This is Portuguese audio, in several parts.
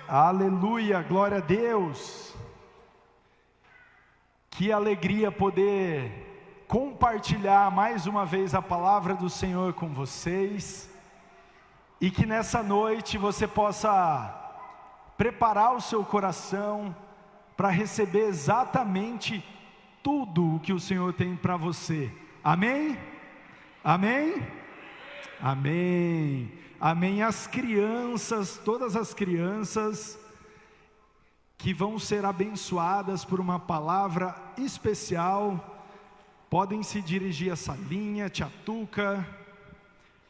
Aleluia, glória a Deus. Que alegria poder compartilhar mais uma vez a palavra do Senhor com vocês. E que nessa noite você possa preparar o seu coração para receber exatamente tudo o que o Senhor tem para você. Amém? Amém? Amém. Amém. As crianças, todas as crianças que vão ser abençoadas por uma palavra especial, podem se dirigir a salinha. Tia Tuca,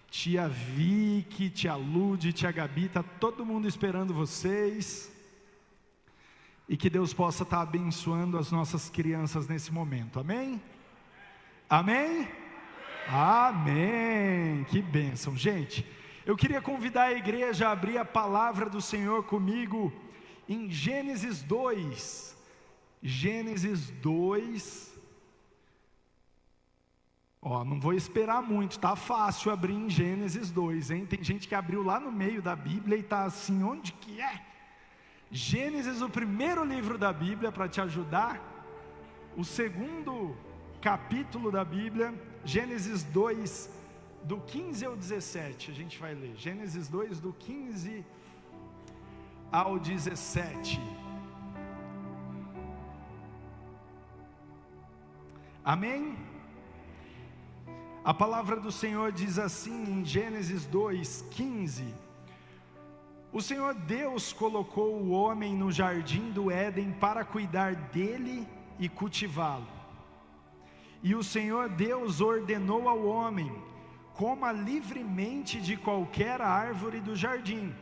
tia Vicky, tia Lude, tia Gabi, está todo mundo esperando vocês. E que Deus possa estar abençoando as nossas crianças nesse momento, amém? Amém? Amém, que bênção. Gente, eu queria convidar a igreja a abrir a palavra do Senhor comigo em Gênesis 2. Gênesis 2. Não vou esperar muito, tá fácil abrir em Gênesis 2, hein? Tem gente que abriu lá no meio da Bíblia e tá assim, onde que é? Gênesis, o primeiro livro da Bíblia, para te ajudar. O segundo capítulo da Bíblia, Gênesis 2, do 15 ao 17, a gente vai ler. Gênesis 2, do 15 ao 17. Amém? A palavra do Senhor diz assim em Gênesis 2, 15: O Senhor Deus colocou o homem no jardim do Éden para cuidar dele e cultivá-lo. E o Senhor Deus ordenou ao homem: coma livremente de qualquer árvore do jardim,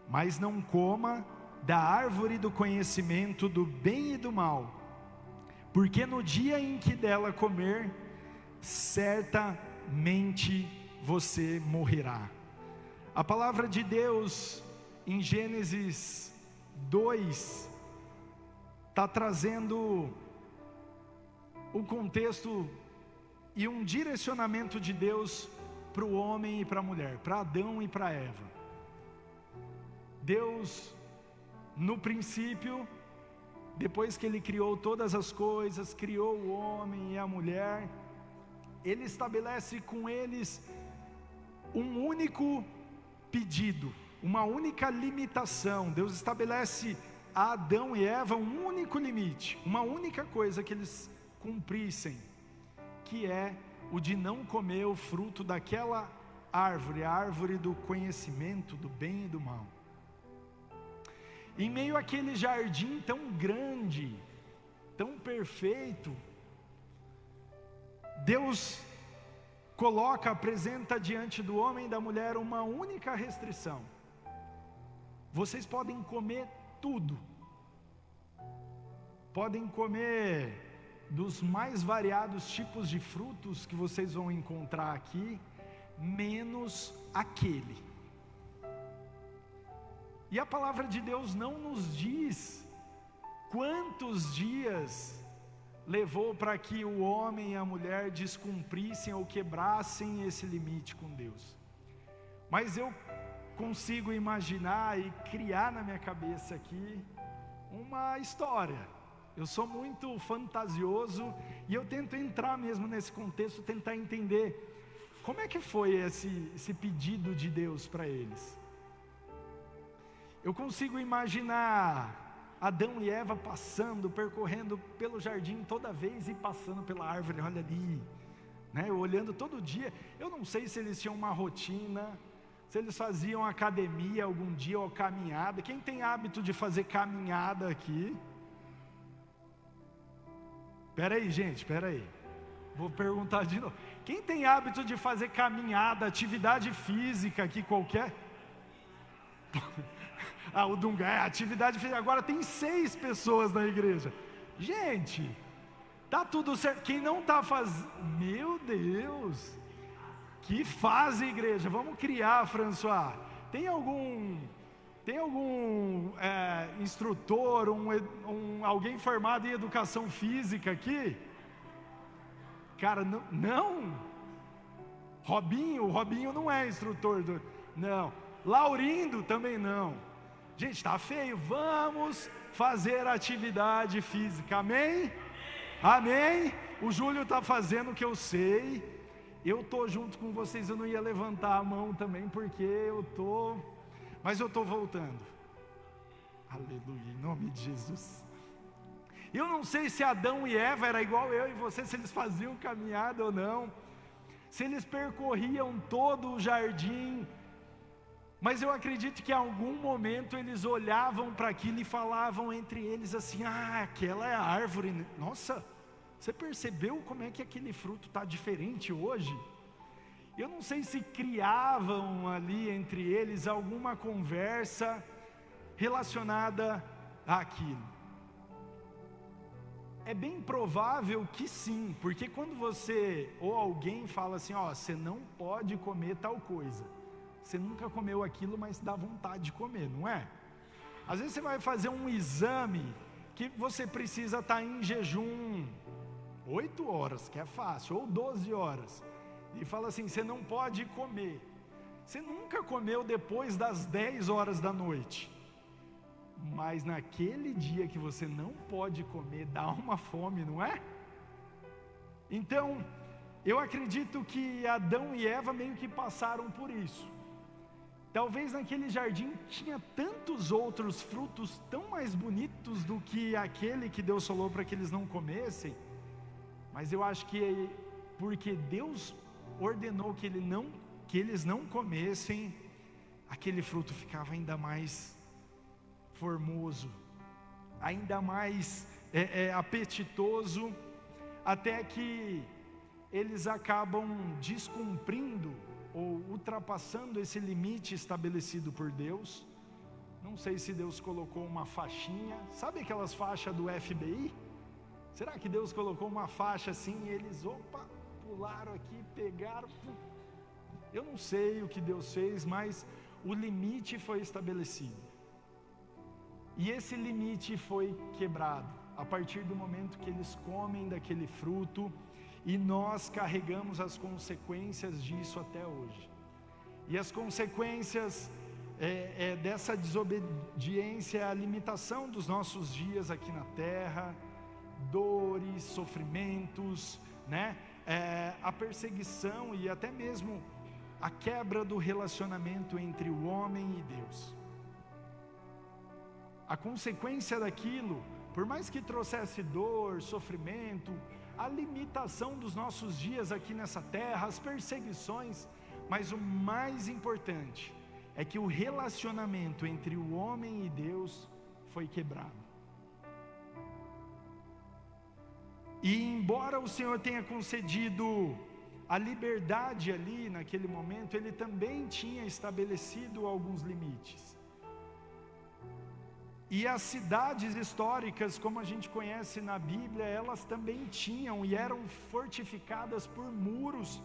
mas não coma da árvore do conhecimento do bem e do mal, porque no dia em que dela comer, certamente você morrerá. A palavra de Deus em Gênesis 2 está trazendo o contexto e um direcionamento de Deus para o homem e para a mulher, para Adão e para Eva. Deus, no princípio, depois que Ele criou todas as coisas, criou o homem e a mulher, Ele estabelece com eles um único pedido, uma única limitação. Deus estabelece a Adão e Eva um único limite, uma única coisa que eles cumprissem, que é o de não comer o fruto daquela árvore, a árvore do conhecimento do bem e do mal. Em meio àquele jardim tão grande, tão perfeito, Deus apresenta diante do homem e da mulher uma única restrição: vocês podem comer tudo, podem comer dos mais variados tipos de frutos que vocês vão encontrar aqui, menos aquele. E a palavra de Deus não nos diz quantos dias levou para que o homem e a mulher descumprissem ou quebrassem esse limite com Deus. Mas eu consigo imaginar e criar na minha cabeça aqui uma história. Eu sou muito fantasioso e eu tento entrar mesmo nesse contexto, tentar entender como é que foi esse pedido de Deus para eles. Eu consigo imaginar Adão e Eva passando, percorrendo pelo jardim toda vez e passando pela árvore, olha ali, né, olhando todo dia. Eu não sei se eles tinham uma rotina, se eles faziam academia algum dia ou caminhada. Quem tem hábito de fazer caminhada aqui? Espera aí, gente, espera aí. Vou perguntar de novo. Quem tem hábito de fazer caminhada, atividade física aqui qualquer? O Dunga, atividade física. Agora tem 6 pessoas na igreja. Gente, tá tudo certo. Quem não tá fazendo, meu Deus, que fase, igreja. Vamos criar, François. Tem algum instrutor, alguém formado em educação física aqui? Cara, não. O Robinho não é instrutor. Não. Laurindo também não. Gente, está feio, vamos fazer atividade física, amém? Amém? O Júlio está fazendo o que eu sei, eu estou junto com vocês, eu não ia levantar a mão também, porque mas eu estou voltando, aleluia, em nome de Jesus. Eu não sei se Adão e Eva era igual eu e você, se eles faziam caminhada ou não, se eles percorriam todo o jardim, mas eu acredito que em algum momento eles olhavam para aquilo e falavam entre eles assim: aquela é a árvore, nossa, você percebeu como é que aquele fruto está diferente hoje? Eu não sei se criavam ali entre eles alguma conversa relacionada àquilo. É bem provável que sim, porque quando você ou alguém fala assim, você não pode comer tal coisa, você nunca comeu aquilo, mas dá vontade de comer, não é? Às vezes você vai fazer um exame que você precisa estar em jejum 8 horas, que é fácil, ou 12 horas, e fala assim, você não pode comer. Você nunca comeu depois das 10 horas da noite, mas naquele dia que você não pode comer, dá uma fome, não é? Então, eu acredito que Adão e Eva meio que passaram por isso. Talvez naquele jardim tinha tantos outros frutos tão mais bonitos do que aquele que Deus falou para que eles não comessem, mas eu acho que porque Deus ordenou que eles não comessem, aquele fruto ficava ainda mais formoso, ainda mais apetitoso, até que eles acabam descumprindo ou ultrapassando esse limite estabelecido por Deus. Não sei se Deus colocou uma faixinha, sabe aquelas faixas do FBI? Será que Deus colocou uma faixa assim e eles, pularam aqui, pegaram? Eu não sei o que Deus fez, mas o limite foi estabelecido. E esse limite foi quebrado, a partir do momento que eles comem daquele fruto, e nós carregamos as consequências disso até hoje. E as consequências dessa desobediência é a limitação dos nossos dias aqui na terra, dores, sofrimentos, né? A perseguição e até mesmo a quebra do relacionamento entre o homem e Deus. A consequência daquilo, por mais que trouxesse dor, sofrimento, a limitação dos nossos dias aqui nessa terra, as perseguições, mas o mais importante é que o relacionamento entre o homem e Deus foi quebrado. E embora o Senhor tenha concedido a liberdade ali naquele momento, Ele também tinha estabelecido alguns limites. E as cidades históricas, como a gente conhece na Bíblia, elas também tinham e eram fortificadas por muros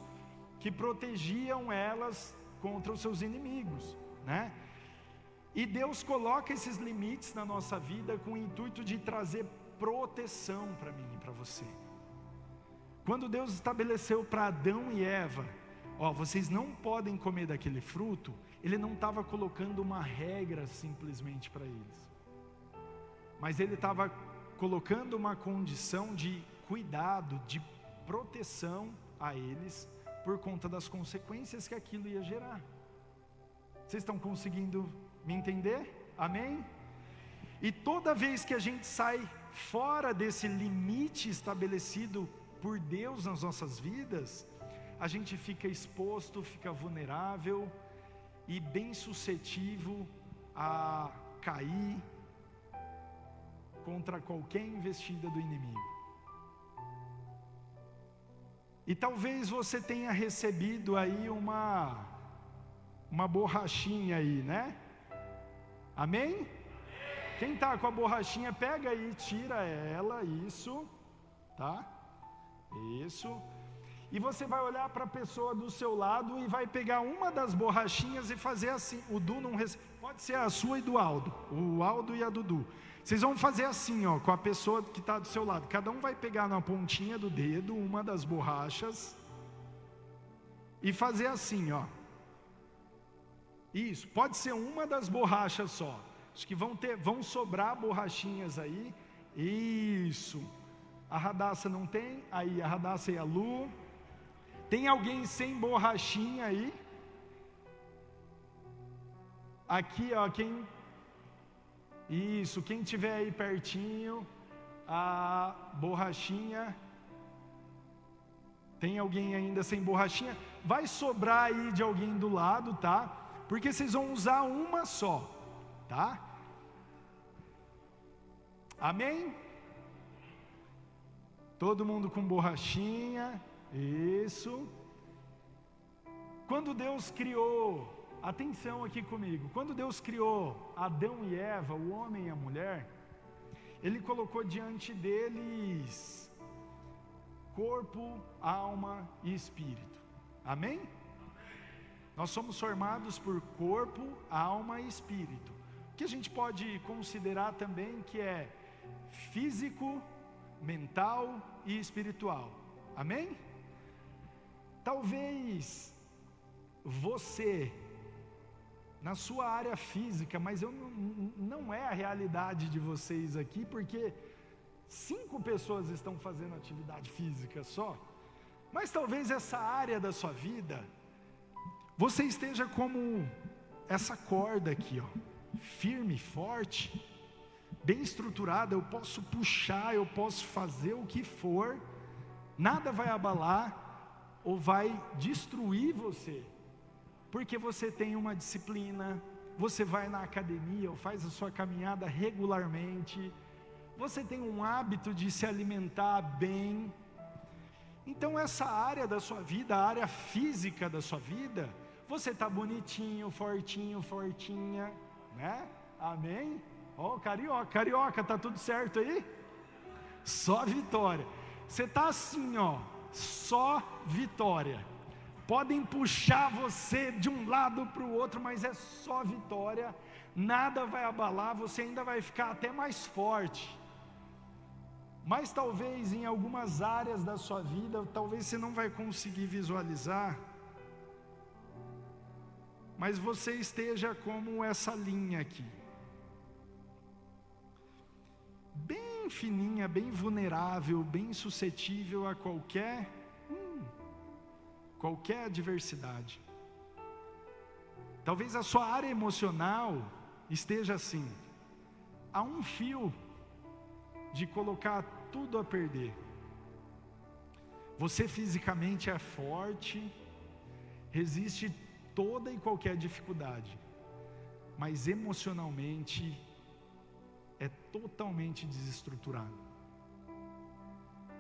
que protegiam elas contra os seus inimigos, né? E Deus coloca esses limites na nossa vida com o intuito de trazer proteção para mim e para você. Quando Deus estabeleceu para Adão e Eva, vocês não podem comer daquele fruto, Ele não estava colocando uma regra simplesmente para eles, mas Ele estava colocando uma condição de cuidado, de proteção a eles, por conta das consequências que aquilo ia gerar. Vocês estão conseguindo me entender? Amém? E toda vez que a gente sai fora desse limite estabelecido por Deus nas nossas vidas, a gente fica exposto, fica vulnerável e bem suscetível a cair contra qualquer investida do inimigo. E talvez você tenha recebido aí uma borrachinha aí, né? Amém? Quem está com a borrachinha, pega aí, tira ela, isso, tá? Isso. E você vai olhar para a pessoa do seu lado e vai pegar uma das borrachinhas e fazer assim. O Du não recebe, pode ser a sua e do Aldo, o Aldo e a Dudu. Vocês vão fazer assim, com a pessoa que está do seu lado. Cada um vai pegar na pontinha do dedo uma das borrachas e fazer assim, Isso, pode ser uma das borrachas só. Acho que vão sobrar borrachinhas aí. Isso. A Radassa não tem? Aí, a Radassa e a Lu. Tem alguém sem borrachinha aí? Aqui, ó, Isso, quem tiver aí pertinho, a borrachinha. Tem alguém ainda sem borrachinha? Vai sobrar aí de alguém do lado, tá? Porque vocês vão usar uma só, tá? Amém? Todo mundo com borrachinha. Isso. Quando Deus criou, atenção aqui comigo, quando Deus criou Adão e Eva, o homem e a mulher, Ele colocou diante deles corpo, alma e espírito. Amém? Nós somos formados por corpo, alma e espírito. O que a gente pode considerar também que é físico, mental e espiritual. Amém? Talvez você, na sua área física, mas não é a realidade de vocês aqui, porque 5 pessoas estão fazendo atividade física só, mas talvez essa área da sua vida, você esteja como essa corda aqui, ó, firme, forte, bem estruturada. Eu posso puxar, eu posso fazer o que for, nada vai abalar ou vai destruir você, porque você tem uma disciplina, você vai na academia ou faz a sua caminhada regularmente, você tem um hábito de se alimentar bem. Então essa área da sua vida, a área física da sua vida, você está bonitinho, fortinho, fortinha, né? Amém? Ó, carioca, tá tudo certo aí? Só vitória. Você está assim, ó, só vitória. Podem puxar você de um lado para o outro, mas é só vitória. Nada vai abalar, você ainda vai ficar até mais forte. Mas talvez em algumas áreas da sua vida, talvez você não vai conseguir visualizar, mas você esteja como essa linha aqui, bem fininha, bem vulnerável, bem suscetível a qualquer adversidade. Talvez a sua área emocional esteja assim, a um fio de colocar tudo a perder. Você fisicamente é forte, resiste toda e qualquer dificuldade, mas emocionalmente é totalmente desestruturado.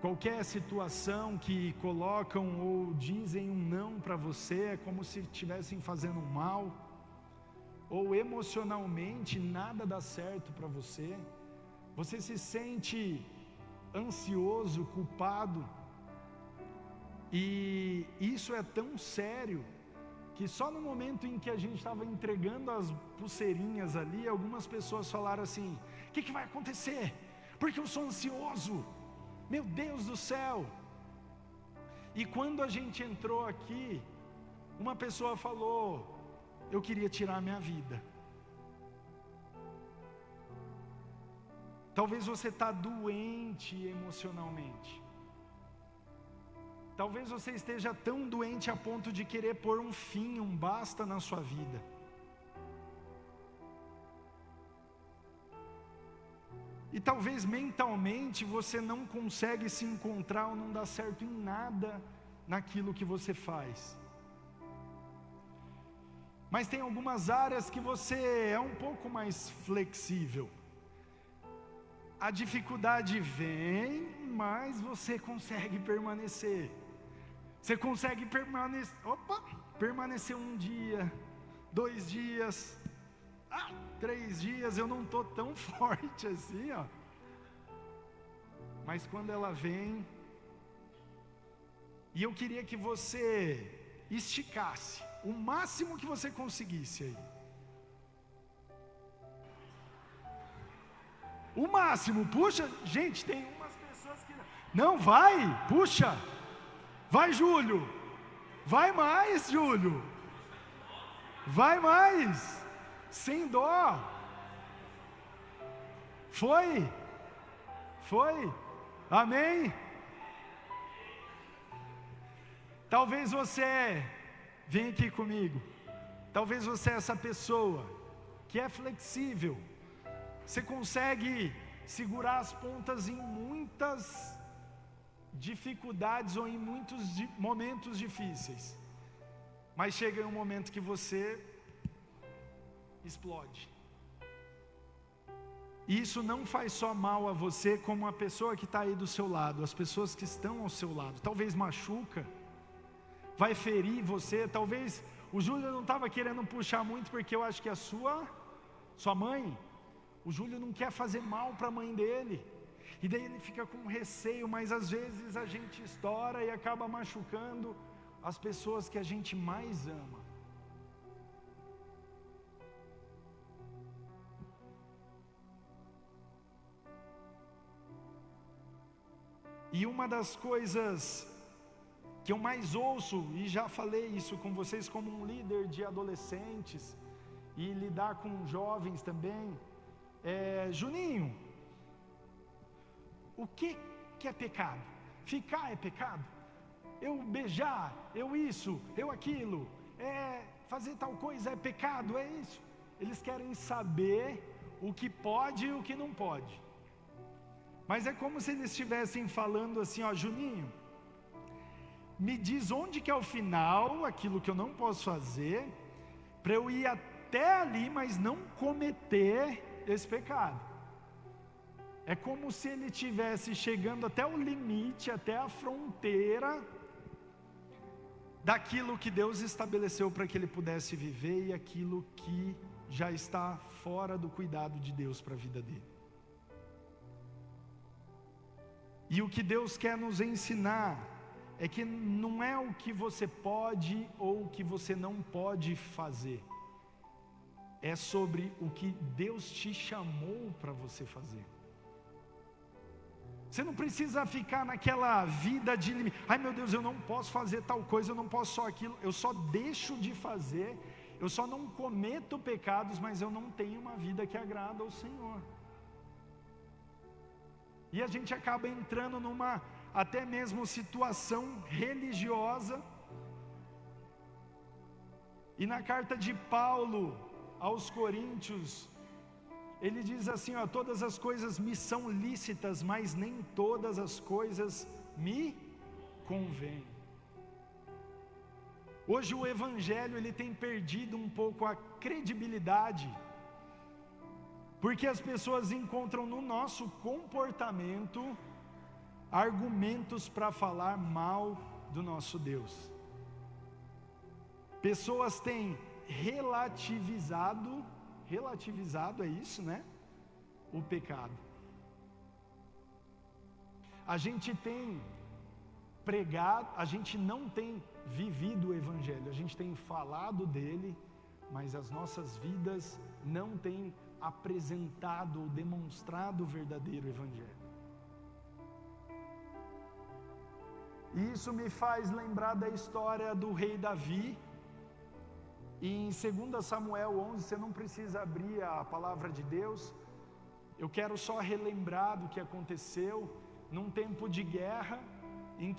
Qualquer situação que colocam ou dizem um não para você é como se estivessem fazendo um mal, ou emocionalmente nada dá certo para você. Você se sente ansioso, culpado, e isso é tão sério que só no momento em que a gente estava entregando as pulseirinhas ali, algumas pessoas falaram assim: o que vai acontecer? Porque eu sou ansioso, meu Deus do céu. E quando a gente entrou aqui, uma pessoa falou: eu queria tirar minha vida. Talvez você está doente emocionalmente. Talvez você esteja tão doente a ponto de querer pôr um fim, um basta na sua vida. E talvez mentalmente você não consegue se encontrar ou não dá certo em nada naquilo que você faz. Mas tem algumas áreas que você é um pouco mais flexível. A dificuldade vem, mas você consegue permanecer. Você consegue permanecer 1 dia, 2 dias, 3 dias. Eu não estou tão forte assim, ó. Mas quando ela vem, e eu queria que você esticasse o máximo que você conseguisse aí. O máximo, puxa, gente, tem umas pessoas que não vai, puxa, vai Júlio, vai mais Júlio, vai mais, sem dó, Foi? Foi? Amém? Talvez você, vem aqui comigo, talvez você é essa pessoa que é flexível, você consegue segurar as pontas em muitas dificuldades ou em muitos momentos difíceis, mas chega um momento que você explode. E isso não faz só mal a você, como a pessoa que está aí do seu lado, as pessoas que estão ao seu lado, talvez machuca, vai ferir você. Talvez o Júlio não estava querendo puxar muito, porque eu acho que a sua mãe, o Júlio não quer fazer mal para a mãe dele, e daí ele fica com receio, mas às vezes a gente estoura e acaba machucando as pessoas que a gente mais ama. E uma das coisas que eu mais ouço, e já falei isso com vocês como um líder de adolescentes, e lidar com jovens também, Juninho, o que é pecado? Ficar é pecado? Eu beijar, eu isso, eu aquilo, fazer tal coisa é pecado, é isso? Eles querem saber o que pode e o que não pode. Mas é como se eles estivessem falando assim, ó, Juninho, me diz onde que é o final, aquilo que eu não posso fazer, para eu ir até ali, mas não cometer esse pecado. É como se ele estivesse chegando até o limite, até a fronteira daquilo que Deus estabeleceu para que ele pudesse viver e aquilo que já está fora do cuidado de Deus para a vida dele. E o que Deus quer nos ensinar é que não é o que você pode ou o que você não pode fazer, é sobre o que Deus te chamou para você fazer. Você não precisa ficar naquela vida de limite. Ai meu Deus, eu não posso fazer tal coisa, eu não posso só aquilo, eu só deixo de fazer, eu só não cometo pecados, mas eu não tenho uma vida que agrada ao Senhor. E a gente acaba entrando numa até mesmo situação religiosa. E na carta de Paulo aos Coríntios, ele diz assim, ó, todas as coisas me são lícitas, mas nem todas as coisas me convêm. Hoje o evangelho ele tem perdido um pouco a credibilidade, porque as pessoas encontram no nosso comportamento argumentos para falar mal do nosso Deus. Pessoas têm relativizado é isso, né? O pecado. A gente tem pregado, a gente não tem vivido o evangelho, a gente tem falado dele, mas as nossas vidas não têm apresentado ou demonstrado o verdadeiro evangelho. E isso me faz lembrar da história do rei Davi. Em 2 Samuel 11, você não precisa abrir a palavra de Deus, eu quero só relembrar do que aconteceu num tempo de guerra, em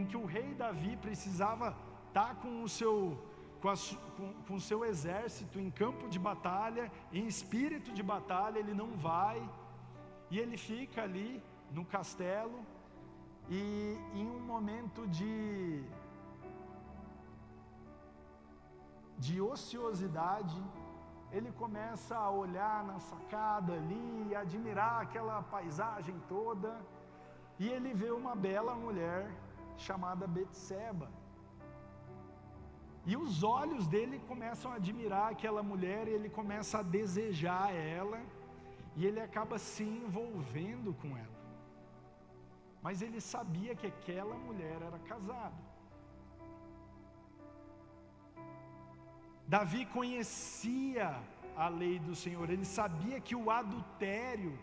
que o rei Davi precisava estar com o seu exército em campo de batalha, em espírito de batalha. Ele não vai, e ele fica ali no castelo, e em um momento de ociosidade, ele começa a olhar na sacada ali, admirar aquela paisagem toda, e ele vê uma bela mulher chamada Betseba. E os olhos dele começam a admirar aquela mulher, e ele começa a desejar ela, e ele acaba se envolvendo com ela. Mas ele sabia que aquela mulher era casada. Davi conhecia a lei do Senhor, ele sabia que o adultério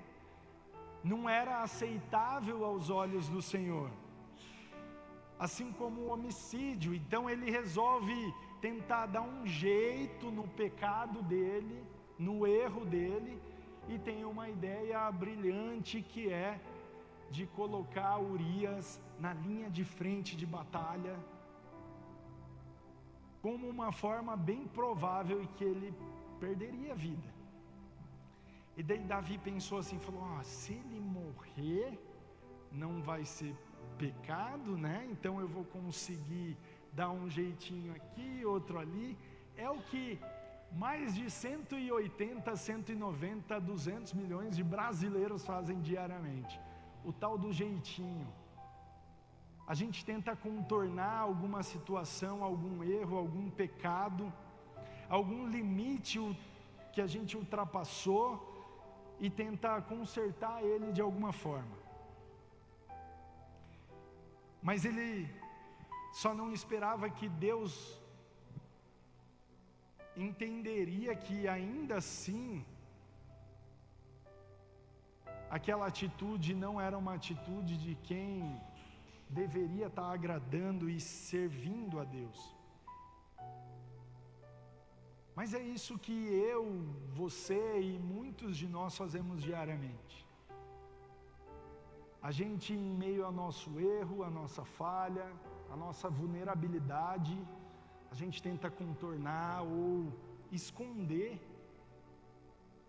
não era aceitável aos olhos do Senhor, assim como o homicídio. Então ele resolve tentar dar um jeito no pecado dele, no erro dele, e tem uma ideia brilhante que é de colocar Urias na linha de frente de batalha, como uma forma bem provável e que ele perderia a vida. E daí Davi pensou assim, falou, se ele morrer, não vai ser pecado, né? Então eu vou conseguir dar um jeitinho aqui, outro ali. É o que mais de 180, 190, 200 milhões de brasileiros fazem diariamente. O tal do jeitinho. A gente tenta contornar alguma situação, algum erro, algum pecado, algum limite que a gente ultrapassou e tenta consertar ele de alguma forma. Mas ele só não esperava que Deus entenderia que ainda assim aquela atitude não era uma atitude de quem deveria estar agradando e servindo a Deus. Mas é isso que eu, você e muitos de nós fazemos diariamente. A gente, em meio ao nosso erro, a nossa falha, a nossa vulnerabilidade, a gente tenta contornar ou esconder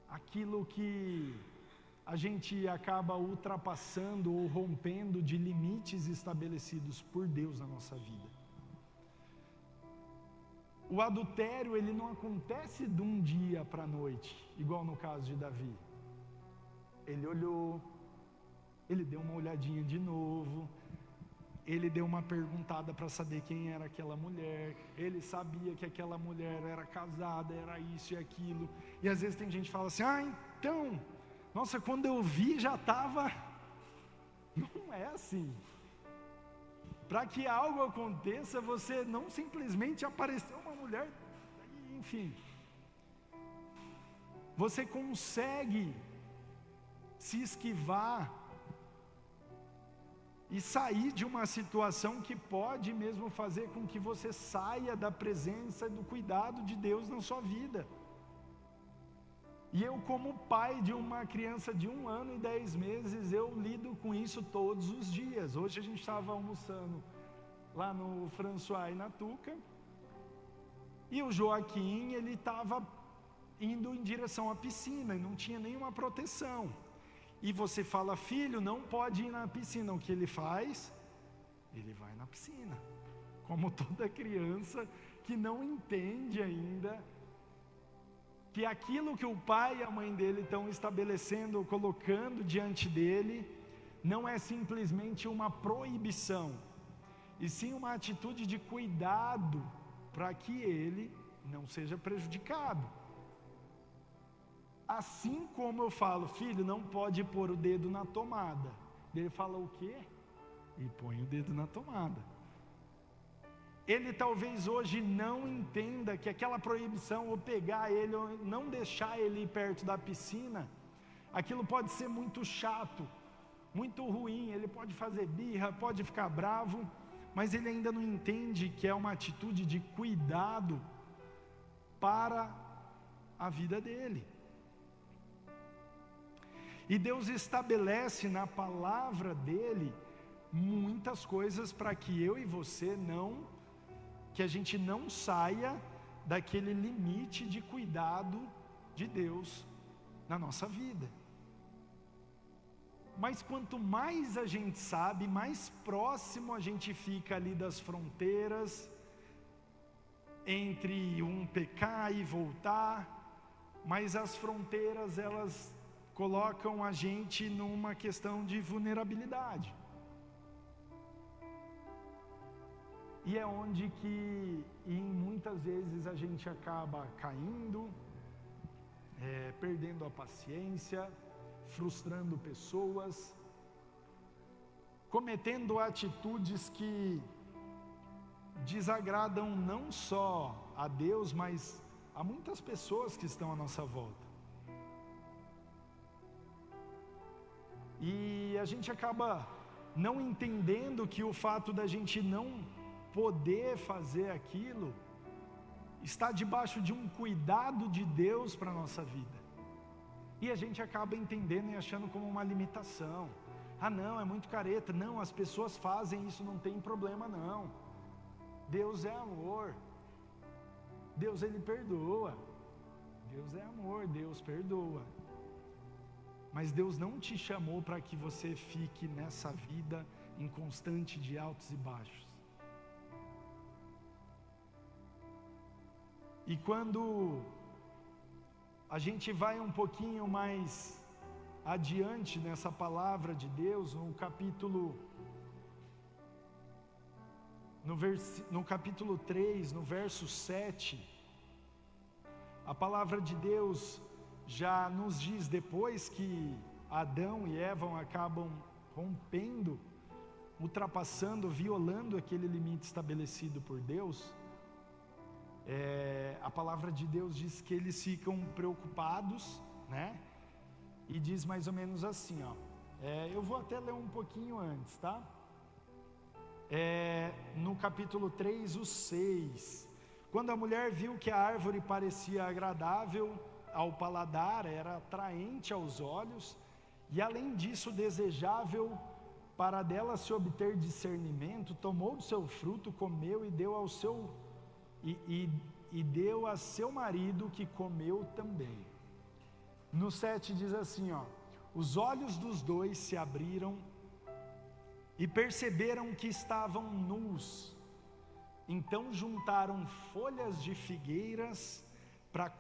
aquilo que a gente acaba ultrapassando ou rompendo de limites estabelecidos por Deus na nossa vida. O adultério, ele não acontece de um dia para a noite, igual no caso de Davi. Ele olhou, ele deu uma olhadinha de novo, ele deu uma perguntada para saber quem era aquela mulher, ele sabia que aquela mulher era casada, era isso e aquilo, e às vezes tem gente que fala assim, então, nossa, quando eu vi já estava... Não é assim. Para que algo aconteça, você não simplesmente apareceu uma mulher, enfim. Você consegue se esquivar e sair de uma situação que pode mesmo fazer com que você saia da presença e do cuidado de Deus na sua vida. E eu, como pai de uma criança de 1 ano e 10 meses, eu lido com isso todos os dias. Hoje a gente estava almoçando lá no François e na Tuca, e o Joaquim, ele estava indo em direção à piscina, e não tinha nenhuma proteção. E você fala, filho, não pode ir na piscina. O que ele faz? Ele vai na piscina. Como toda criança que não entende ainda que aquilo que o pai e a mãe dele estão estabelecendo, colocando diante dele, não é simplesmente uma proibição, e sim uma atitude de cuidado para que ele não seja prejudicado. Assim como eu falo, filho, não pode pôr o dedo na tomada. Ele fala o quê? E põe o dedo na tomada. Ele talvez hoje não entenda que aquela proibição, ou pegar ele, ou não deixar ele ir perto da piscina, aquilo pode ser muito chato, muito ruim, ele pode fazer birra, pode ficar bravo, mas ele ainda não entende que é uma atitude de cuidado para a vida dele. E Deus estabelece na palavra dele muitas coisas para que eu e você que a gente não saia daquele limite de cuidado de Deus na nossa vida. Mas quanto mais a gente sabe, mais próximo a gente fica ali das fronteiras, entre um pecar e voltar, mas as fronteiras, elas colocam a gente numa questão de vulnerabilidade. E é onde que, muitas vezes, a gente acaba caindo, perdendo a paciência, frustrando pessoas, cometendo atitudes que desagradam não só a Deus, mas a muitas pessoas que estão à nossa volta. E a gente acaba não entendendo que o fato da gente não poder fazer aquilo está debaixo de um cuidado de Deus para a nossa vida. E a gente acaba entendendo e achando como uma limitação. Ah não, é muito careta. Não, as pessoas fazem isso, não tem problema não. Deus é amor. Deus, Ele perdoa. Deus é amor, Deus perdoa. Mas Deus não te chamou para que você fique nessa vida inconstante de altos e baixos. E quando a gente vai um pouquinho mais adiante nessa palavra de Deus, no capítulo 3, no verso 7, a palavra de Deus já nos diz, depois que Adão e Eva acabam rompendo, ultrapassando, violando aquele limite estabelecido por Deus, a palavra de Deus diz que eles ficam preocupados, né? E diz mais ou menos assim, ó. Eu vou até ler um pouquinho antes, tá? No capítulo 3, o 6. Quando a mulher viu que a árvore parecia agradável ao paladar, era atraente aos olhos, e além disso desejável para dela se obter discernimento, tomou do seu fruto, comeu e deu ao seu deu a seu marido, que comeu também. No 7 diz assim, ó: os olhos dos dois se abriram e perceberam que estavam nus. Então juntaram folhas de figueiras para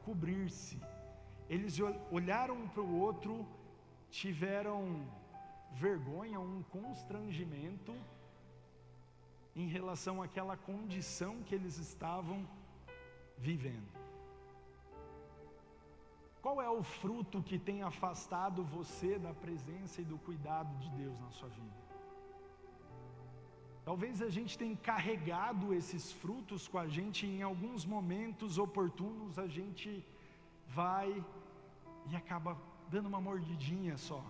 cobrir-se. Eles olharam um para o outro, tiveram vergonha, um constrangimento em relação àquela condição que eles estavam vivendo. Qual é o fruto que tem afastado você da presença e do cuidado de Deus na sua vida? Talvez a gente tenha carregado esses frutos com a gente, e em alguns momentos oportunos a gente vai e acaba dando uma mordidinha só.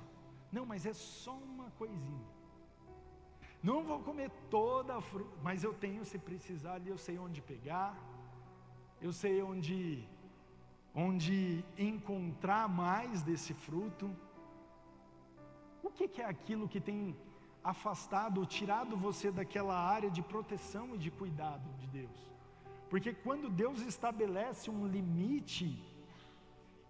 Não, mas é só uma coisinha. Não vou comer toda a fruta, mas eu tenho, se precisar ali, eu sei onde pegar, eu sei onde encontrar mais desse fruto. O que é aquilo que tem afastado, tirado você daquela área de proteção e de cuidado de Deus? Porque quando Deus estabelece um limite,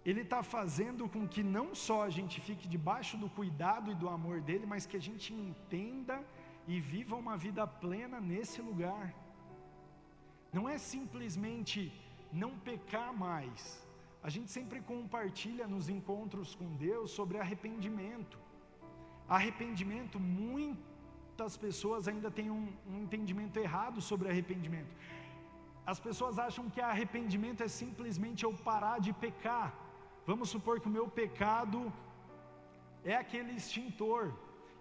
Ele está fazendo com que não só a gente fique debaixo do cuidado e do amor dEle, mas que a gente entenda e viva uma vida plena nesse lugar. Não é simplesmente não pecar mais. A gente sempre compartilha nos encontros com Deus sobre arrependimento. Arrependimento, muitas pessoas ainda têm um entendimento errado sobre arrependimento. As pessoas acham que arrependimento é simplesmente eu parar de pecar. Vamos supor que o meu pecado é aquele extintor,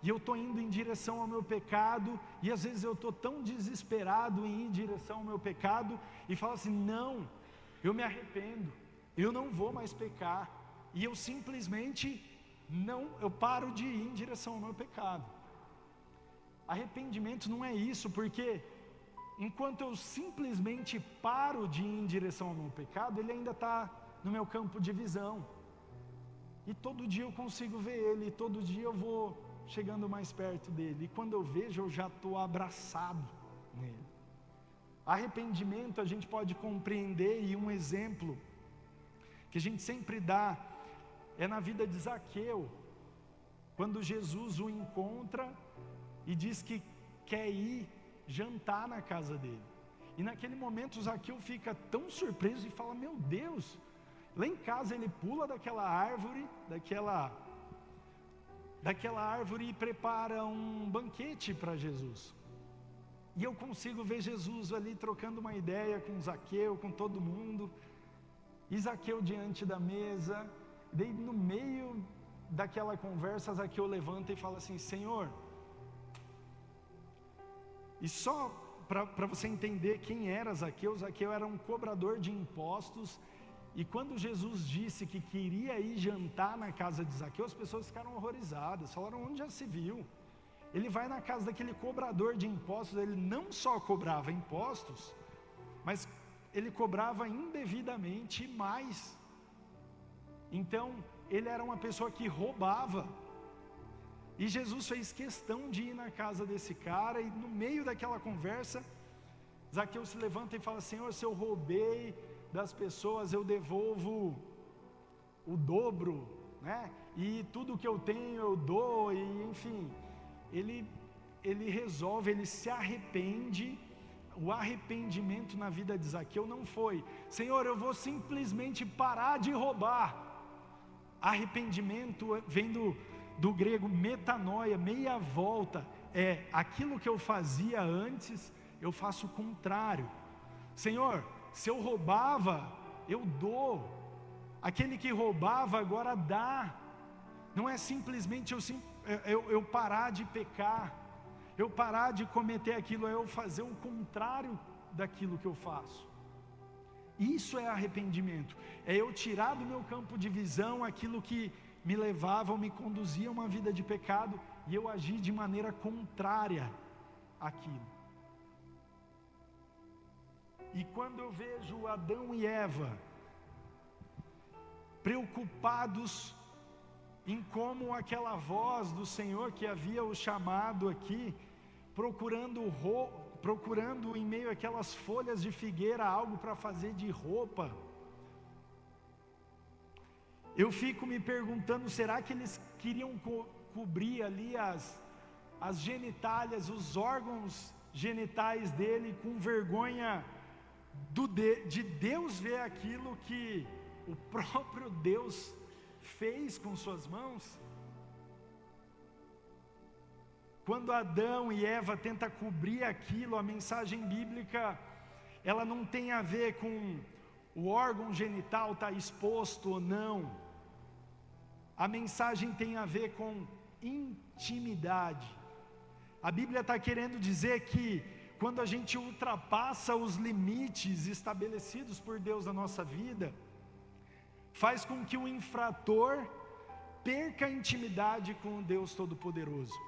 e eu estou indo em direção ao meu pecado, e às vezes eu estou tão desesperado em ir em direção ao meu pecado, e falo assim, não, eu me arrependo, eu não vou mais pecar, e eu simplesmente eu paro de ir em direção ao meu pecado. Arrependimento não é isso, porque enquanto eu simplesmente paro de ir em direção ao meu pecado, ele ainda está no meu campo de visão, e todo dia eu consigo ver ele, todo dia eu vou chegando mais perto dele, e quando eu vejo eu já estou abraçado nele. Arrependimento a gente pode compreender, e um exemplo que a gente sempre dá é na vida de Zaqueu, quando Jesus o encontra e diz que quer ir jantar na casa dele, e naquele momento Zaqueu fica tão surpreso e fala, meu Deus, lá em casa ele pula daquela árvore e prepara um banquete para Jesus. E eu consigo ver Jesus ali trocando uma ideia com Zaqueu, com todo mundo, e Zaqueu diante da mesa. Daí no meio daquela conversa, Zaqueu levanta e fala assim, Senhor, e só para você entender quem era Zaqueu, Zaqueu era um cobrador de impostos, e quando Jesus disse que queria ir jantar na casa de Zaqueu, as pessoas ficaram horrorizadas, falaram, onde já se viu? ele vai na casa daquele cobrador de impostos. Ele não só cobrava impostos, mas ele cobrava indevidamente mais. Então, ele era uma pessoa que roubava. E Jesus fez questão de ir na casa desse cara, e no meio daquela conversa, Zaqueu se levanta e fala: Senhor, se eu roubei das pessoas, eu devolvo o dobro, né? E tudo que eu tenho eu dou, e enfim, ele resolve, ele se arrepende. O arrependimento na vida de Zaqueu não foi: Senhor, eu vou simplesmente parar de roubar. Arrependimento vem do grego metanoia, meia volta, aquilo que eu fazia antes, eu faço o contrário. Senhor, se eu roubava, eu dou. Aquele que roubava agora dá. Não é simplesmente eu parar de pecar, eu parar de cometer aquilo, é eu fazer o contrário daquilo que eu faço. Isso é arrependimento, é eu tirar do meu campo de visão aquilo que me levava ou me conduzia a uma vida de pecado, e eu agir de maneira contrária àquilo. E quando eu vejo Adão e Eva preocupados em como aquela voz do Senhor que havia o chamado aqui, procurando em meio àquelas folhas de figueira algo para fazer de roupa, eu fico me perguntando, será que eles queriam cobrir ali as genitálias, os órgãos genitais dele, com vergonha de Deus ver aquilo que o próprio Deus fez com suas mãos? Quando Adão e Eva tentam cobrir aquilo, a mensagem bíblica, ela não tem a ver com o órgão genital estar exposto ou não. A mensagem tem a ver com intimidade. A Bíblia está querendo dizer que quando a gente ultrapassa os limites estabelecidos por Deus na nossa vida, faz com que o infrator perca a intimidade com o Deus Todo-Poderoso.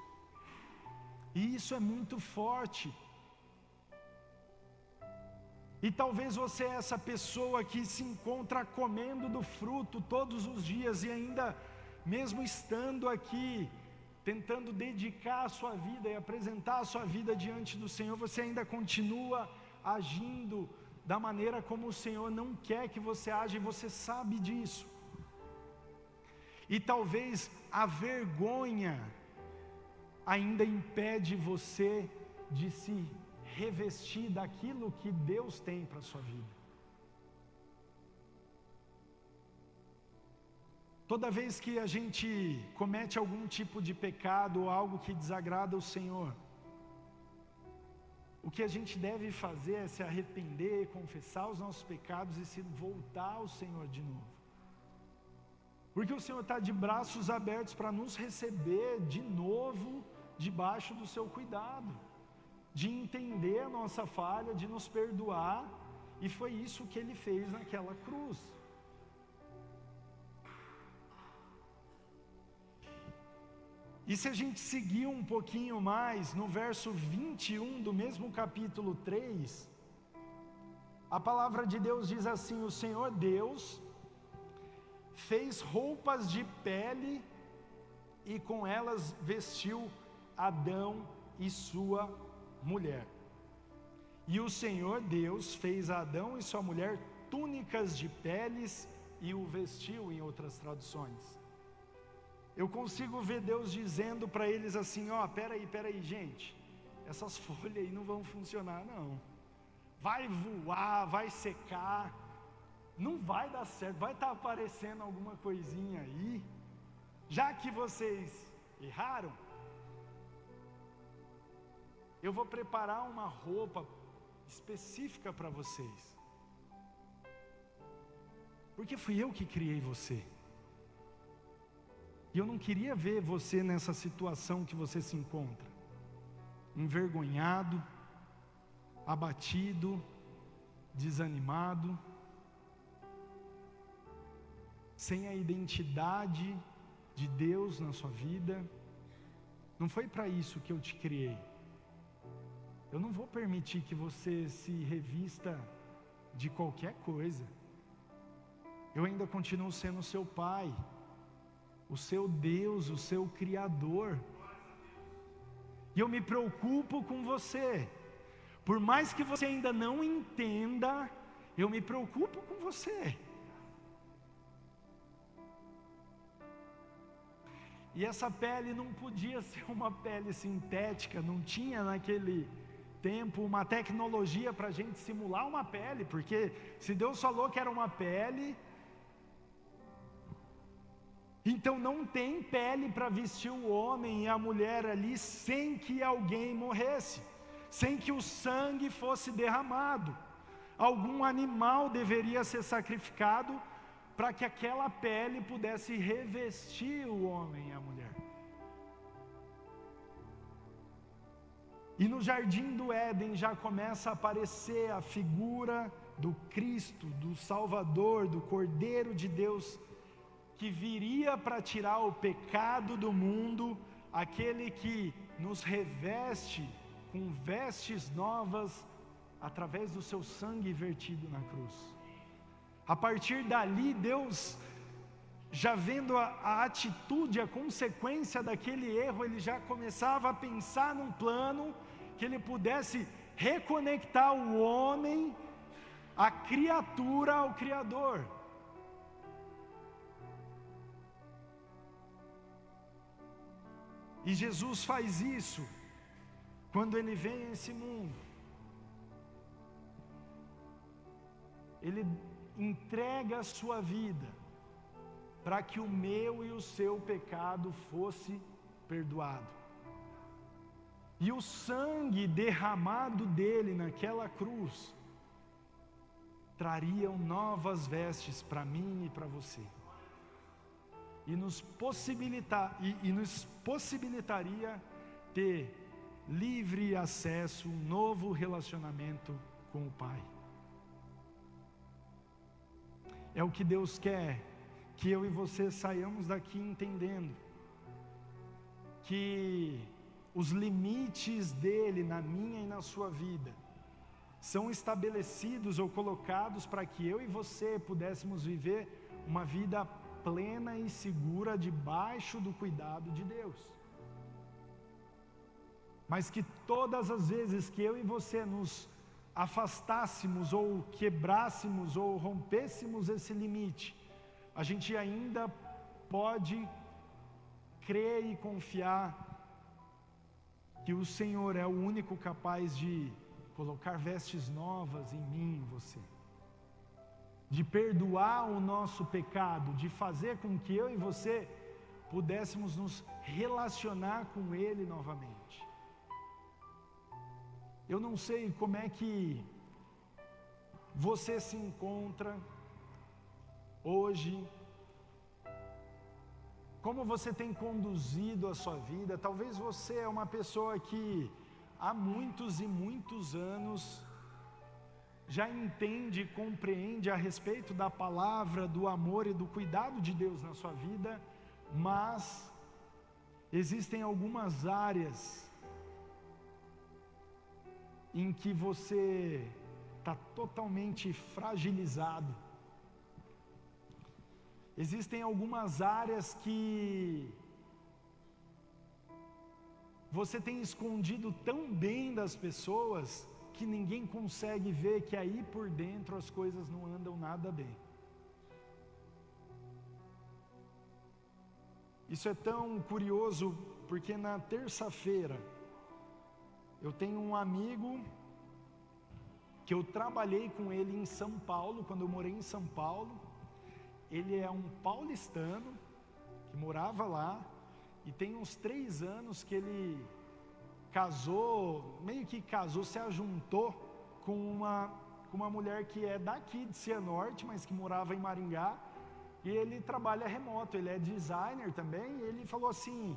E isso é muito forte. E talvez você é essa pessoa que se encontra comendo do fruto todos os dias, e ainda, mesmo estando aqui, tentando dedicar a sua vida e apresentar a sua vida diante do Senhor, você ainda continua agindo da maneira como o Senhor não quer que você age, e você sabe disso. E talvez a vergonha ainda impede você de se revestir daquilo que Deus tem para a sua vida. Toda vez que a gente comete algum tipo de pecado ou algo que desagrada o Senhor, o que a gente deve fazer é se arrepender, confessar os nossos pecados e se voltar ao Senhor de novo. Porque o Senhor está de braços abertos para nos receber de novo debaixo do seu cuidado, de entender a nossa falha, de nos perdoar, e foi isso que Ele fez naquela cruz. E se a gente seguir um pouquinho mais, no verso 21 do mesmo capítulo 3, a palavra de Deus diz assim: o Senhor Deus fez roupas de pele e com elas vestiu Adão e sua mulher. E o Senhor Deus fez a Adão e sua mulher túnicas de peles e o vestiu, em outras traduções. Eu consigo ver Deus dizendo para eles assim: ó, peraí, gente, essas folhas aí não vão funcionar não. Vai voar, vai secar, não vai dar certo, vai estar aparecendo alguma coisinha aí. Já que vocês erraram, eu vou preparar uma roupa específica para vocês. Porque fui eu que criei você. E eu não queria ver você nessa situação que você se encontra, envergonhado, abatido, desanimado, sem a identidade de Deus na sua vida. Não foi para isso que eu te criei. Eu não vou permitir que você se revista de qualquer coisa. Eu ainda continuo sendo seu pai, o seu Deus, o seu Criador. E eu me preocupo com você. Por mais que você ainda não entenda, eu me preocupo com você. E essa pele não podia ser uma pele sintética, não tinha naquele tempo uma tecnologia para a gente simular uma pele, porque se Deus falou que era uma pele, então não tem pele para vestir o homem e a mulher ali sem que alguém morresse, sem que o sangue fosse derramado. Algum animal deveria ser sacrificado para que aquela pele pudesse revestir o homem e a mulher. E no jardim do Éden já começa a aparecer a figura do Cristo, do Salvador, do Cordeiro de Deus, que viria para tirar o pecado do mundo, aquele que nos reveste com vestes novas, através do seu sangue vertido na cruz. A partir dali, Deus, já vendo a atitude, a consequência daquele erro, Ele já começava a pensar num plano que Ele pudesse reconectar o homem, a criatura ao Criador. E Jesus faz isso quando Ele vem a esse mundo. Ele entrega a sua vida para que o meu e o seu pecado fosse perdoado. E o sangue derramado dele naquela cruz trariam novas vestes para mim e para você. E nos possibilitaria ter livre acesso, um novo relacionamento com o Pai. É o que Deus quer, que eu e você saiamos daqui entendendo que os limites dele na minha e na sua vida são estabelecidos ou colocados para que eu e você pudéssemos viver uma vida plena e segura debaixo do cuidado de Deus. Mas que todas as vezes que eu e você nos afastássemos ou quebrássemos ou rompêssemos esse limite, a gente ainda pode crer e confiar que o Senhor é o único capaz de colocar vestes novas em mim e em você, de perdoar o nosso pecado, de fazer com que eu e você pudéssemos nos relacionar com Ele novamente. Eu não sei como é que você se encontra hoje, como você tem conduzido a sua vida. Talvez você é uma pessoa que há muitos e muitos anos já entende e compreende a respeito da palavra, do amor e do cuidado de Deus na sua vida, mas existem algumas áreas em que você está totalmente fragilizado. Existem algumas áreas que você tem escondido tão bem das pessoas que ninguém consegue ver que aí por dentro as coisas não andam nada bem. Isso é tão curioso porque na terça-feira eu tenho um amigo que eu trabalhei com ele em São Paulo, quando eu morei em São Paulo. Ele é um paulistano que morava lá e tem uns 3 anos que ele casou, meio que casou, se ajuntou com uma mulher que é daqui de Cianorte, mas que morava em Maringá, e ele trabalha remoto, ele é designer também, e ele falou assim: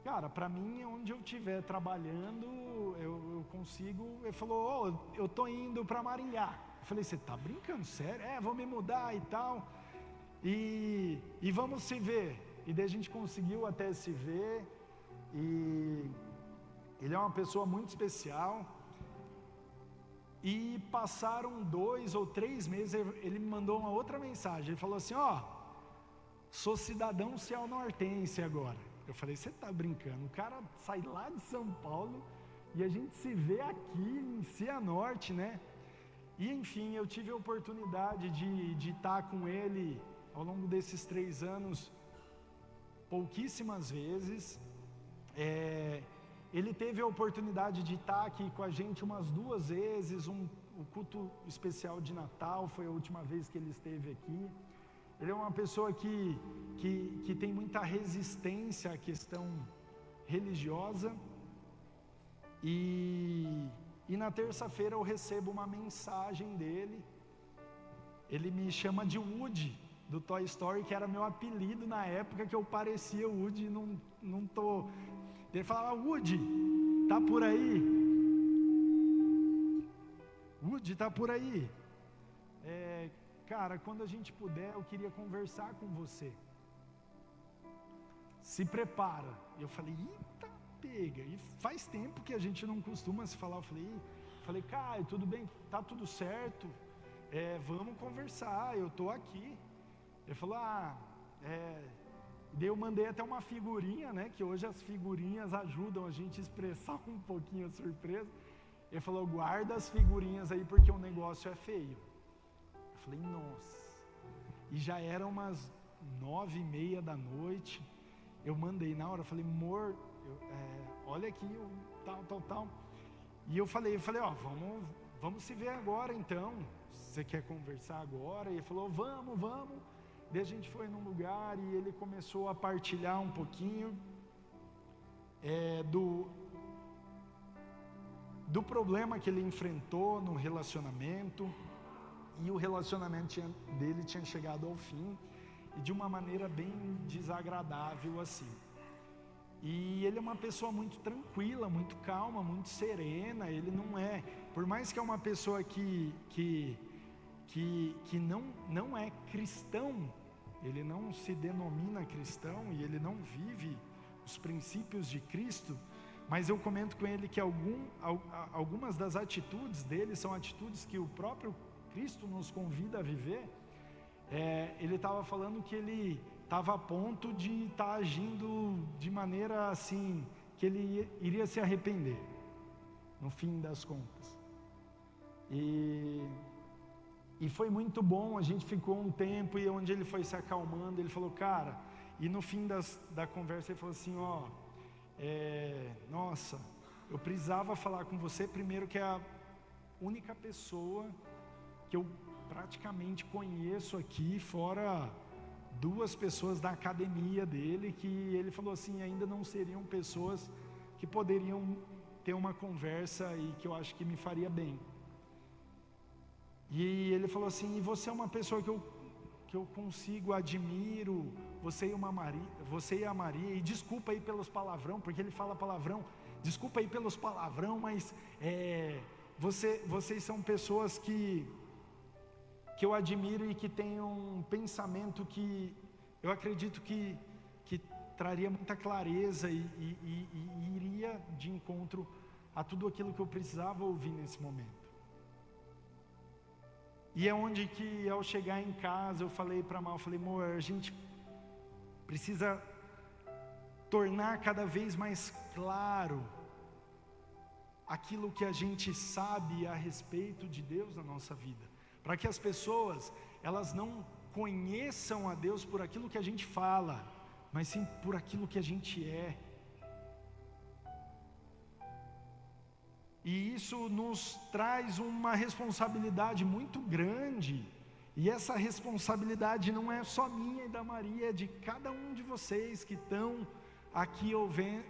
cara, para mim, onde eu estiver trabalhando, eu consigo. Ele falou: eu tô indo para Maringá. Eu falei: você tá brincando, sério? Vou me mudar e tal, e vamos se ver. E daí a gente conseguiu até se ver, Ele é uma pessoa muito especial. E passaram 2 ou 3 meses, ele me mandou uma outra mensagem. Ele falou assim: ó, sou cidadão cianortense agora. Eu falei: você tá brincando? O cara sai lá de São Paulo e a gente se vê aqui em Cianorte, né? E enfim, eu tive a oportunidade de estar com ele ao longo desses 3 anos pouquíssimas vezes. Ele teve a oportunidade de estar aqui com a gente umas 2 vezes. O culto especial de Natal foi a última vez que ele esteve aqui. Ele é uma pessoa que tem muita resistência à questão religiosa. E na terça-feira eu recebo uma mensagem dele. Ele me chama de Woody, do Toy Story, que era meu apelido na época que eu parecia o Woody. Não tô... Ele falava: Woody, tá por aí? Woody, tá por aí? Cara, quando a gente puder, eu queria conversar com você. Se prepara. Eu falei: eita, pega. E faz tempo que a gente não costuma se falar. Eu falei: Caio, tudo bem? Tá tudo certo? Vamos conversar, eu tô aqui. Ele falou: daí eu mandei até uma figurinha, né? Que hoje as figurinhas ajudam a gente a expressar um pouquinho a surpresa. Ele falou: guarda as figurinhas aí porque o negócio é feio. Eu falei: nossa. E já eram umas 9:30 da noite. Eu mandei na hora, eu falei: amor, olha aqui, tal. E eu falei: ó, vamos se ver agora então. Você quer conversar agora? E ele falou: vamos. Daí a gente foi num lugar e ele começou a partilhar um pouquinho do problema que ele enfrentou no relacionamento. E o relacionamento dele tinha chegado ao fim, e de uma maneira bem desagradável assim. E ele é uma pessoa muito tranquila, muito calma, muito serena. Ele não é, por mais que é uma pessoa que não é cristão, ele não se denomina cristão e ele não vive os princípios de Cristo, mas eu comento com ele que algumas das atitudes dele são atitudes que o próprio Cristo nos convida a viver. Ele estava falando que ele estava a ponto de estar agindo de maneira assim, que ele iria se arrepender, no fim das contas. E foi muito bom, a gente ficou um tempo, e onde ele foi se acalmando, ele falou: cara, e no fim da conversa ele falou assim: ó, nossa, eu precisava falar com você primeiro, que é a única pessoa que eu praticamente conheço aqui, fora 2 pessoas da academia dele, que ele falou assim, ainda não seriam pessoas que poderiam ter uma conversa e que eu acho que me faria bem. E ele falou assim: e você é uma pessoa que eu consigo, admiro, você e a Maria, e desculpa aí pelos palavrão, porque ele fala palavrão, desculpa aí pelos palavrão, mas vocês são pessoas que eu admiro e que têm um pensamento que eu acredito que traria muita clareza e iria de encontro a tudo aquilo que eu precisava ouvir nesse momento. E é onde que, ao chegar em casa, eu falei para a Mal, amor, a gente precisa tornar cada vez mais claro aquilo que a gente sabe a respeito de Deus na nossa vida, para que as pessoas, elas não conheçam a Deus por aquilo que a gente fala, mas sim por aquilo que a gente é. E isso nos traz uma responsabilidade muito grande. E essa responsabilidade não é só minha e da Maria, é de cada um de vocês que estão aqui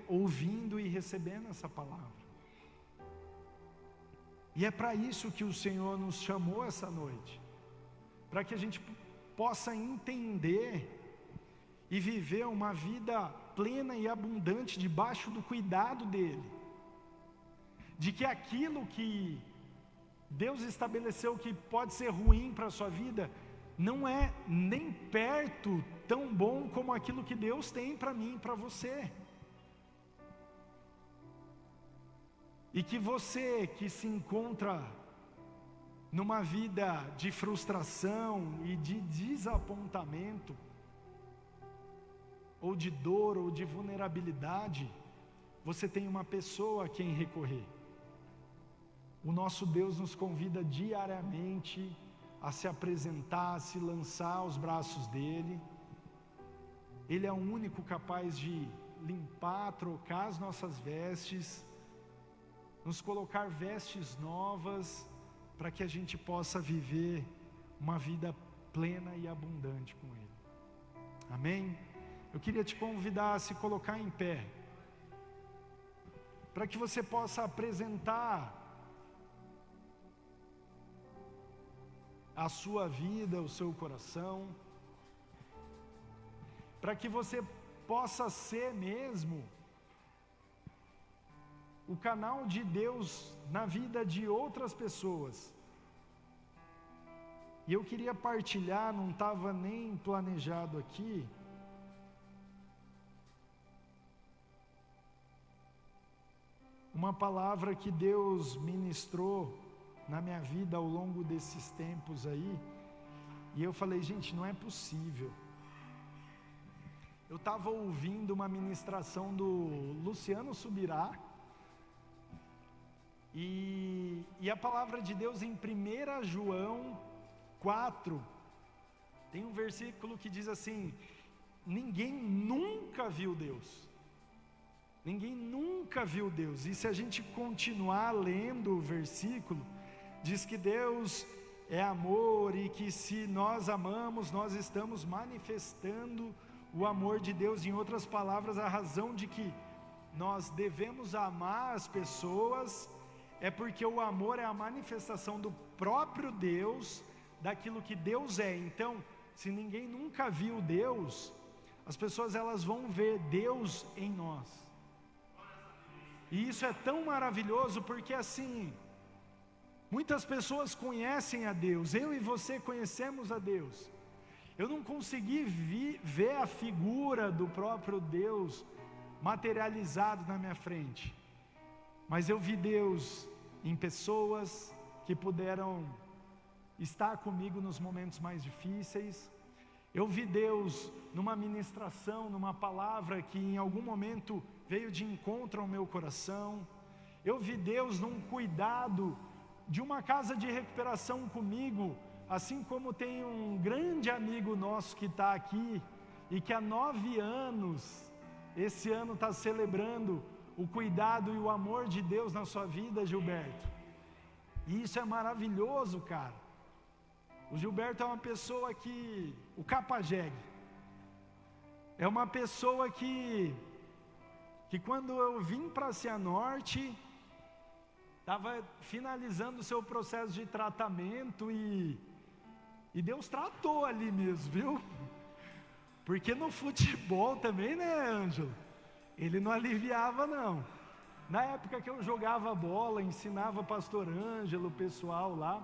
ouvindo e recebendo essa palavra. E é para isso que o Senhor nos chamou essa noite, para que a gente possa entender e viver uma vida plena e abundante debaixo do cuidado dEle, de que aquilo que Deus estabeleceu que pode ser ruim para a sua vida, não é nem perto tão bom como aquilo que Deus tem para mim e para você. E que você que se encontra numa vida de frustração e de desapontamento, ou de dor, ou de vulnerabilidade, você tem uma pessoa a quem recorrer. O nosso Deus nos convida diariamente a se apresentar, a se lançar aos braços dEle. Ele é o único capaz de limpar, trocar as nossas vestes, nos colocar vestes novas, para que a gente possa viver uma vida plena e abundante com Ele. Amém? Eu queria te convidar a se colocar em pé, para que você possa apresentar a sua vida, o seu coração, para que você possa ser mesmo o canal de Deus na vida de outras pessoas. E eu queria partilhar, não estava nem planejado aqui, uma palavra que Deus ministrou na minha vida ao longo desses tempos aí, e eu falei, gente, não é possível. Eu estava ouvindo uma ministração do Luciano Subirá, e a palavra de Deus em 1 João 4, tem um versículo que diz assim: ninguém nunca viu Deus. Ninguém nunca viu Deus. E se a gente continuar lendo o versículo, diz que Deus é amor e que se nós amamos, nós estamos manifestando o amor de Deus. Em outras palavras, a razão de que nós devemos amar as pessoas é porque o amor é a manifestação do próprio Deus, daquilo que Deus é. Então, se ninguém nunca viu Deus, as pessoas elas vão ver Deus em nós. E isso é tão maravilhoso porque assim, muitas pessoas conhecem a Deus, eu e você conhecemos a Deus. Eu não consegui ver a figura do próprio Deus materializado na minha frente, mas eu vi Deus em pessoas que puderam estar comigo nos momentos mais difíceis. Eu vi Deus numa ministração, numa palavra que em algum momento veio de encontro ao meu coração. Eu vi Deus num cuidado de uma casa de recuperação comigo, assim como tem um grande amigo nosso que está aqui e que há 9 anos, esse ano está celebrando o cuidado e o amor de Deus na sua vida, Gilberto. E isso é maravilhoso, cara. O Gilberto é uma pessoa que, o Capajeg, é uma pessoa que quando eu vim para Cianorte, estava finalizando o seu processo de tratamento e Deus tratou ali mesmo, viu? Porque no futebol também, né, Ângelo? Ele não aliviava não. Na época que eu jogava bola, ensinava pastor Ângelo, o pessoal lá,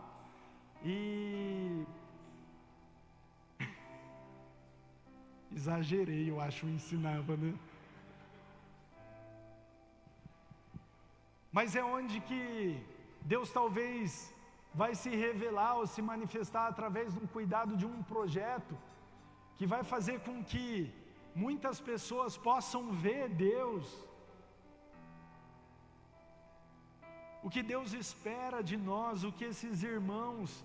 e exagerei, eu acho, ensinava, né? Mas é onde que Deus talvez vai se revelar ou se manifestar através de um cuidado de um projeto que vai fazer com que muitas pessoas possam ver Deus. O que Deus espera de nós, o que esses irmãos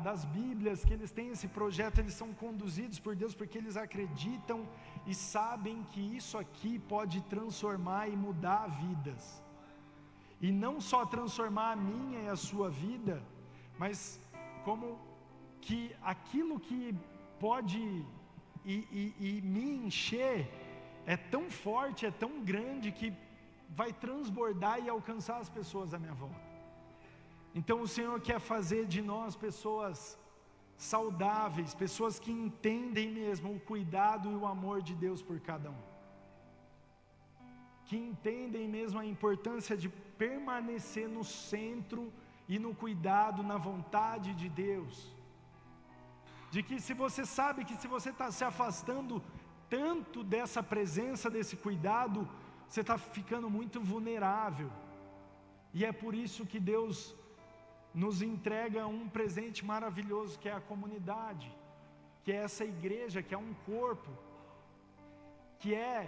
das Bíblias, que eles têm esse projeto, eles são conduzidos por Deus porque eles acreditam e sabem que isso aqui pode transformar e mudar vidas. E não só transformar a minha e a sua vida, mas como que aquilo que pode e me encher é tão forte, é tão grande que vai transbordar e alcançar as pessoas à minha volta. Então o Senhor quer fazer de nós pessoas saudáveis, pessoas que entendem mesmo o cuidado e o amor de Deus por cada um, que entendem mesmo a importância de permanecer no centro e no cuidado, na vontade de Deus, de que se você sabe que se você está se afastando tanto dessa presença, desse cuidado, você está ficando muito vulnerável. E é por isso que Deus nos entrega um presente maravilhoso, que é a comunidade, que é essa igreja, que é um corpo, que é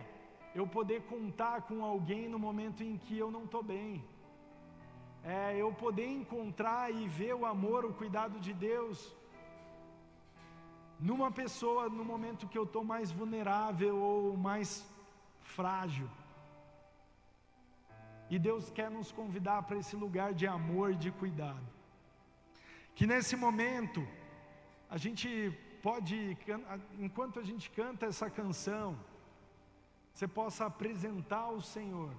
eu poder contar com alguém no momento em que eu não estou bem, é eu poder encontrar e ver o amor, o cuidado de Deus numa pessoa no momento que eu estou mais vulnerável ou mais frágil. E Deus quer nos convidar para esse lugar de amor e de cuidado. Que nesse momento, a gente pode, enquanto a gente canta essa canção, você possa apresentar ao Senhor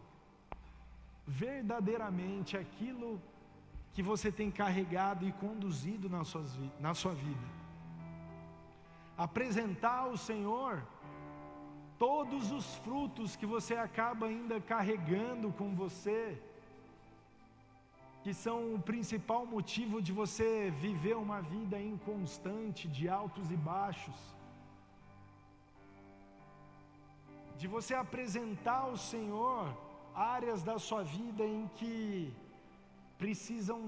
verdadeiramente aquilo que você tem carregado e conduzido na sua vida. Apresentar ao Senhor todos os frutos que você acaba ainda carregando com você, que são o principal motivo de você viver uma vida inconstante, de altos e baixos. De você apresentar ao Senhor áreas da sua vida em que precisam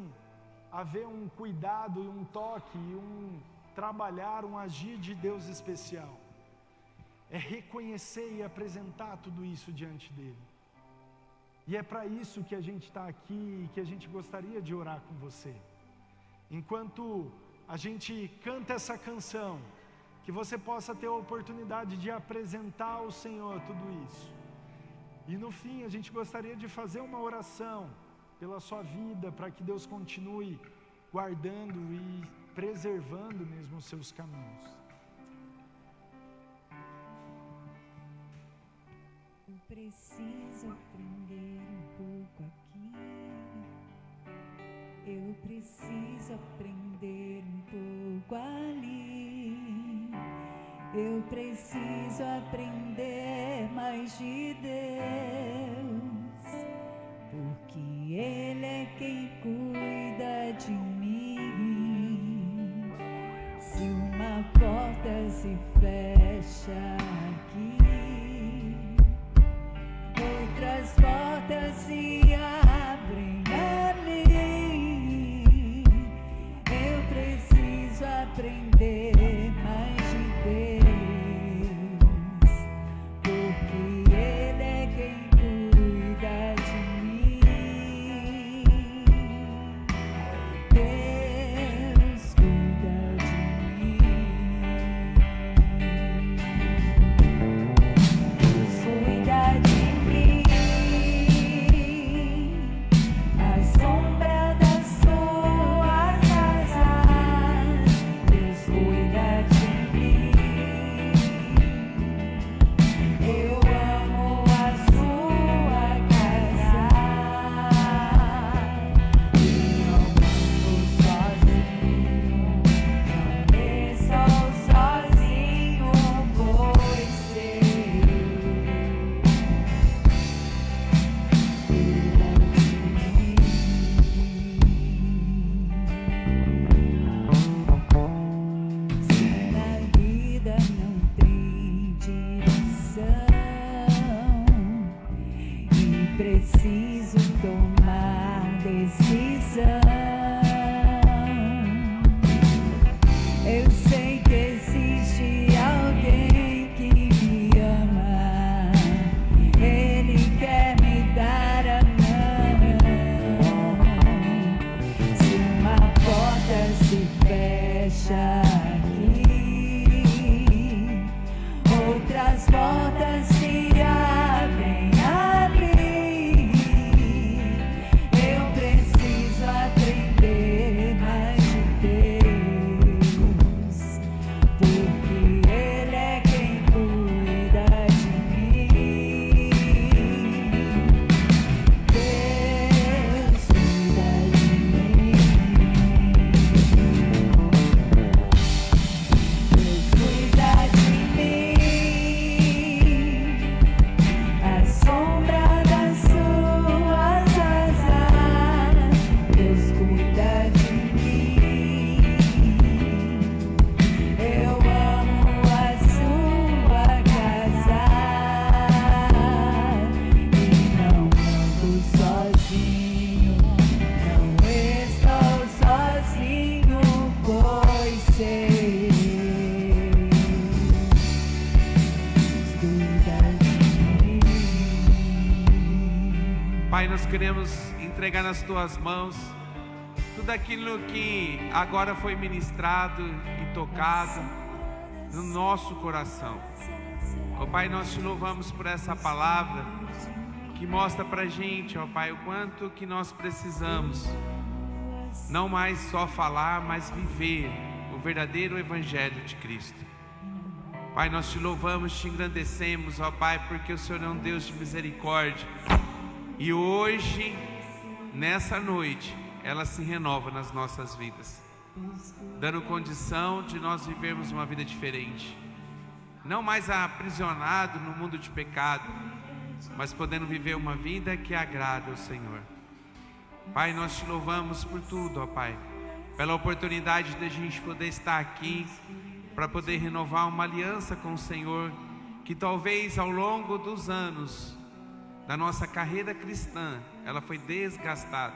haver um cuidado e um toque, e um trabalhar, um agir de Deus especial. É reconhecer e apresentar tudo isso diante dele. E é para isso que a gente está aqui e que a gente gostaria de orar com você. Enquanto a gente canta essa canção, que você possa ter a oportunidade de apresentar ao Senhor tudo isso. E no fim a gente gostaria de fazer uma oração pela sua vida, para que Deus continue guardando e preservando mesmo os seus caminhos. Eu preciso aprender um pouco aqui. Eu preciso aprender um pouco ali. Eu preciso aprender mais de Deus, porque Ele é quem cuida de mim. Se uma porta se fecha aqui, outras portas se abrem ali. Eu preciso aprender mais de Deus, porque Ele é quem cuida de mim. Deus cuida de mim. Deus cuida de mim. A sombra das suas asas, Deus cuida de mim. Eu amo a sua casa e não estou sozinho, não estou sozinho, pois se na vida não tem direção e preciso tomar decisão, eu sei que existe alguém que me ama. Ele quer me dar a mão. Se uma porta se fecha aqui, outras portas se abrem ali. Eu preciso aprender Pai, nós queremos entregar nas Tuas mãos tudo aquilo que agora foi ministrado e tocado no nosso coração. Ó Pai, nós Te louvamos por essa palavra que mostra pra gente, ó Pai, o quanto que nós precisamos não mais só falar, mas viver o verdadeiro Evangelho de Cristo. Pai, nós Te louvamos, Te engrandecemos, ó Pai, porque o Senhor é um Deus de misericórdia. E hoje, nessa noite, ela se renova nas nossas vidas, dando condição de nós vivermos uma vida diferente. Não mais aprisionado no mundo de pecado, mas podendo viver uma vida que agrada ao Senhor. Pai, nós Te louvamos por tudo, ó Pai, pela oportunidade de a gente poder estar aqui, para poder renovar uma aliança com o Senhor, que talvez ao longo dos anos da nossa carreira cristã, ela foi desgastada,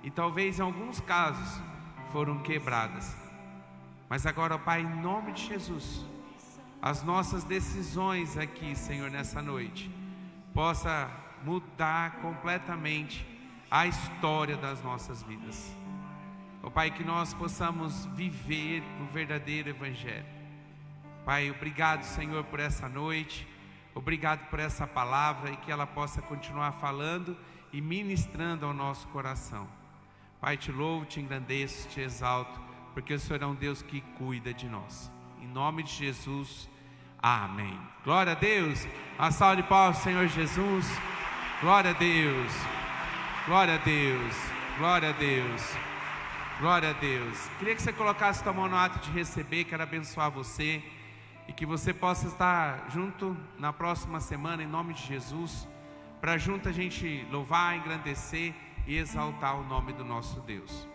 e talvez em alguns casos foram quebradas. Mas agora, ó Pai, em nome de Jesus, as nossas decisões aqui, Senhor, nessa noite, possa mudar completamente a história das nossas vidas. Ó Pai, que nós possamos viver o verdadeiro Evangelho. Pai, obrigado, Senhor, por essa noite, obrigado por essa palavra, e que ela possa continuar falando e ministrando ao nosso coração. Pai, Te louvo, Te engrandeço, Te exalto, porque o Senhor é um Deus que cuida de nós. Em nome de Jesus, amém. Glória a Deus. Uma salva de palmas, Senhor Jesus. Glória a Deus. Glória a Deus. Glória a Deus. Glória a Deus. Queria que você colocasse sua mão no ato de receber. Quero abençoar você, e que você possa estar junto na próxima semana, em nome de Jesus, para junto a gente louvar, engrandecer e exaltar o nome do nosso Deus.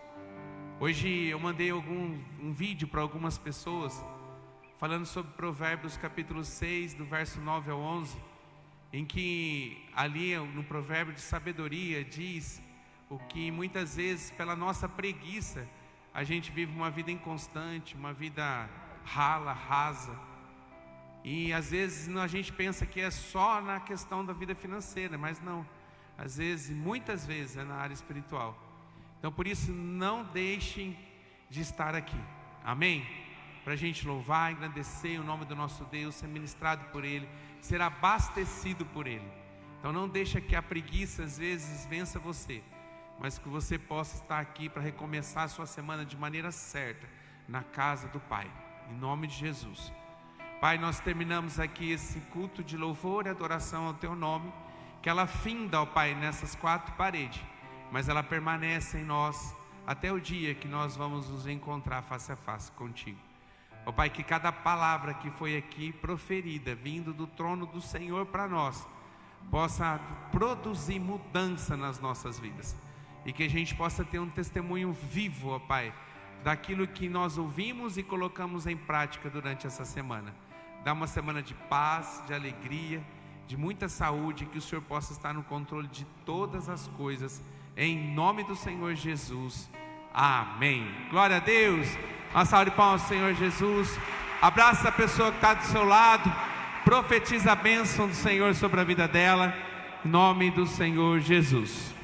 Hoje eu mandei um vídeo para algumas pessoas, falando sobre Provérbios capítulo 6, do verso 9 ao 11, em que ali no provérbio de sabedoria diz o que muitas vezes pela nossa preguiça a gente vive uma vida inconstante, uma vida rasa, e às vezes a gente pensa que é só na questão da vida financeira, mas não, às vezes, muitas vezes é na área espiritual. Então por isso não deixem de estar aqui, amém? Para a gente louvar, engrandecer o nome do nosso Deus, ser ministrado por Ele, ser abastecido por Ele. Então não deixa que a preguiça às vezes vença você, mas que você possa estar aqui para recomeçar a sua semana de maneira certa, na casa do Pai, em nome de Jesus. Pai, nós terminamos aqui esse culto de louvor e adoração ao Teu nome, que ela finda, ó Pai, nessas quatro paredes, mas ela permanece em nós até o dia que nós vamos nos encontrar face a face contigo. Ó Pai, que cada palavra que foi aqui proferida, vindo do trono do Senhor para nós, possa produzir mudança nas nossas vidas, e que a gente possa ter um testemunho vivo, ó Pai, daquilo que nós ouvimos e colocamos em prática durante essa semana. Dá uma semana de paz, de alegria, de muita saúde, que o Senhor possa estar no controle de todas as coisas, em nome do Senhor Jesus, amém. Glória a Deus. Uma salva de palmas ao Senhor Jesus. Abraça a pessoa que está do seu lado, profetiza a bênção do Senhor sobre a vida dela, em nome do Senhor Jesus.